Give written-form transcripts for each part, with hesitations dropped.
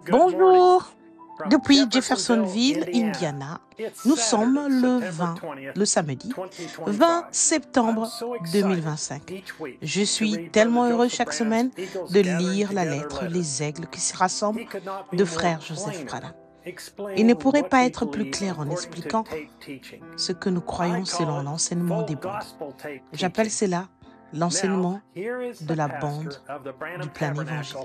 Bonjour, depuis Jeffersonville, Indiana, nous sommes le samedi 20 septembre 2025. Je suis tellement heureux chaque semaine de lire la lettre Les Aigles qui se rassemblent de frère Joseph Branham. Il ne pourrait pas être plus clair en expliquant ce que nous croyons selon l'enseignement des bandes. J'appelle cela l'enseignement de la bande du plein évangile.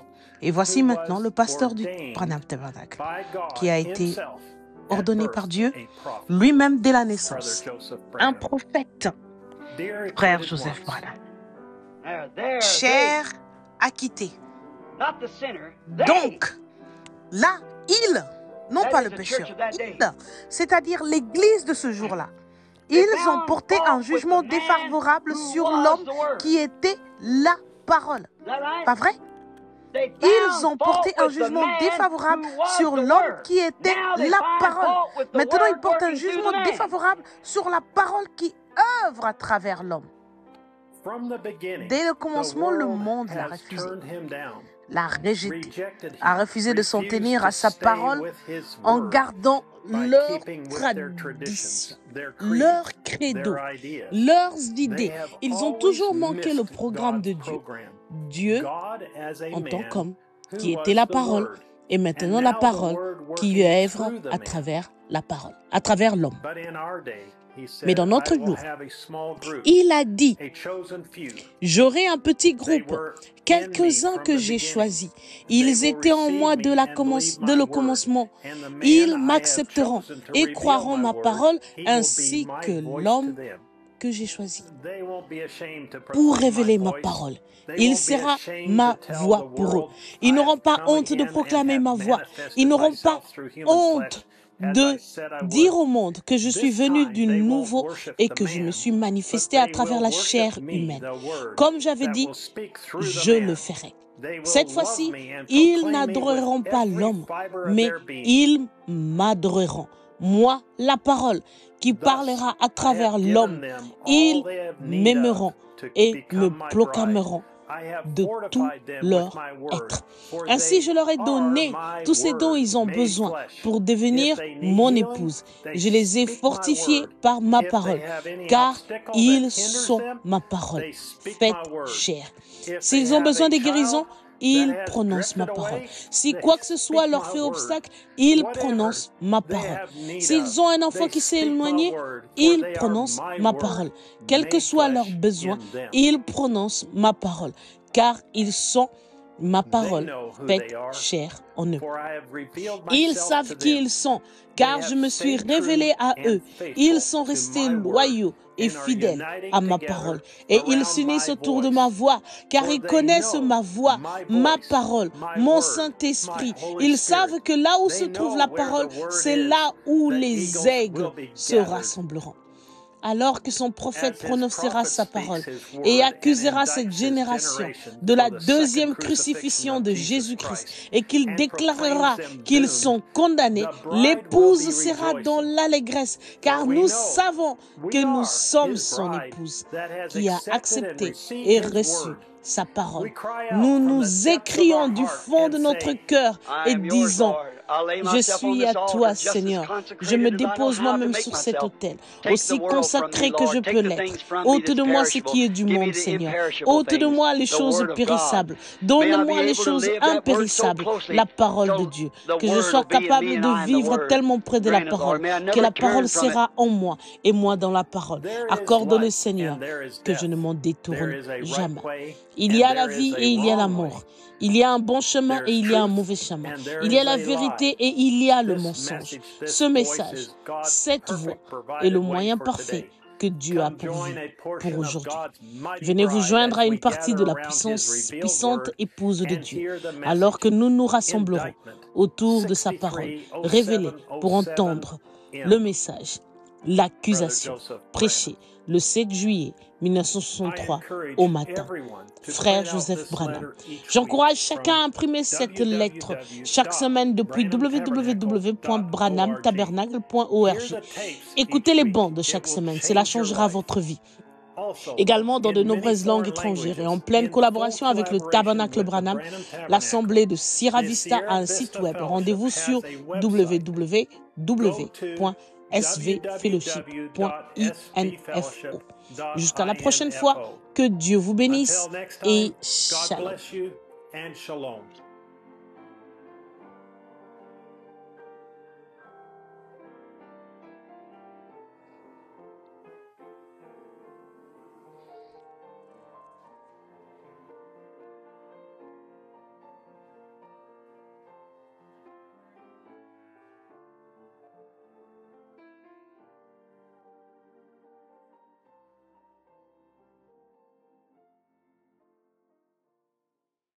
Et voici maintenant le pasteur du Branham Tabernacle, qui a été ordonné par Dieu lui-même dès la naissance, un prophète, frère Joseph Branham. Cher acquitté. Donc, là, non pas le pécheur, c'est-à-dire l'Église de ce jour-là, ils ont porté un jugement défavorable sur l'homme qui était la parole. Pas vrai? Ils ont porté un jugement défavorable sur l'homme qui était la parole. Maintenant, ils portent un jugement défavorable sur la parole qui œuvre à travers l'homme. Dès le commencement, le monde l'a refusé, l'a rejeté, a refusé de s'en tenir à sa parole en gardant leurs traditions, leurs credos, leurs idées. Ils ont toujours manqué le programme de Dieu. Dieu en tant qu'homme, qui était la parole, et maintenant la parole qui œuvre à travers la parole, à travers l'homme. Mais dans notre jour, il a dit, j'aurai un petit groupe, quelques-uns que j'ai choisis. Ils étaient en moi dès le commencement. Ils m'accepteront et croiront ma parole ainsi que l'homme que j'ai choisi. Pour révéler ma parole, il sera ma voix pour eux. Ils n'auront pas honte de proclamer ma voix. Ils n'auront pas honte de dire au monde que je suis venu du nouveau et que je me suis manifesté à travers la chair humaine. Comme j'avais dit, je le ferai. Cette fois-ci, ils n'adoreront pas l'homme, mais ils m'adoreront. Moi, la parole qui parlera à travers l'homme, ils m'aimeront et me proclameront de tout leur être. Ainsi, je leur ai donné tous ces dont ils ont besoin pour devenir mon épouse. Je les ai fortifiés par ma parole, car ils sont ma parole, faite chair. S'ils ont besoin de guérison, ils prononcent ma parole. Si quoi que ce soit leur fait obstacle, ils prononcent ma parole. S'ils ont un enfant qui s'est éloigné, ils prononcent ma parole. Quel que soit leur besoin, ils prononcent ma parole, car ils sont ma parole faite chair en eux. Ils savent qui ils sont, car je me suis révélé à eux. Ils sont restés loyaux et fidèles à ma parole. Et ils s'unissent autour de ma voix, car ils connaissent ma voix, ma parole, mon Saint-Esprit. Ils savent que là où se trouve la parole, c'est là où les aigles se rassembleront. Alors que son prophète prononcera sa parole et accusera cette génération de la deuxième crucifixion de Jésus-Christ et qu'il déclarera qu'ils sont condamnés, l'épouse sera dans l'allégresse, car nous savons que nous sommes son épouse qui a accepté et reçu sa parole. Nous nous écrions du fond de notre cœur et disons, je suis à toi, Seigneur. Je me dépose moi-même sur cet autel, aussi consacré que je peux l'être. Ôte de moi ce qui est du monde, Seigneur. Ôte de moi les choses périssables. Donne-moi les choses impérissables, la parole de Dieu. Que je sois capable de vivre tellement près de la parole, que la parole sera en moi et moi dans la parole. Accorde-le, Seigneur, que je ne m'en détourne jamais. Il y a la vie et il y a la mort. Il y a un bon chemin et il y a un mauvais chemin. Il y a la vérité et il y a le mensonge. Ce message, cette voix est le moyen parfait que Dieu a pourvu pour aujourd'hui. Venez vous joindre à une partie de la puissante épouse de Dieu, alors que nous nous rassemblerons autour de sa parole, révélée pour entendre le message, l'accusation, prêchée le 7 juillet 1963 au matin. Frère Joseph Branham. J'encourage chacun à imprimer cette lettre chaque semaine depuis www.branhamtabernacle.org. Écoutez les bandes chaque semaine, cela changera votre vie. également dans de nombreuses langues étrangères et en pleine collaboration avec le Tabernacle Branham. L'Assemblée de Sierra Vista a un site web. Rendez-vous sur www.svfellowship.info. Jusqu'à la prochaine fois, que Dieu vous bénisse et shalom.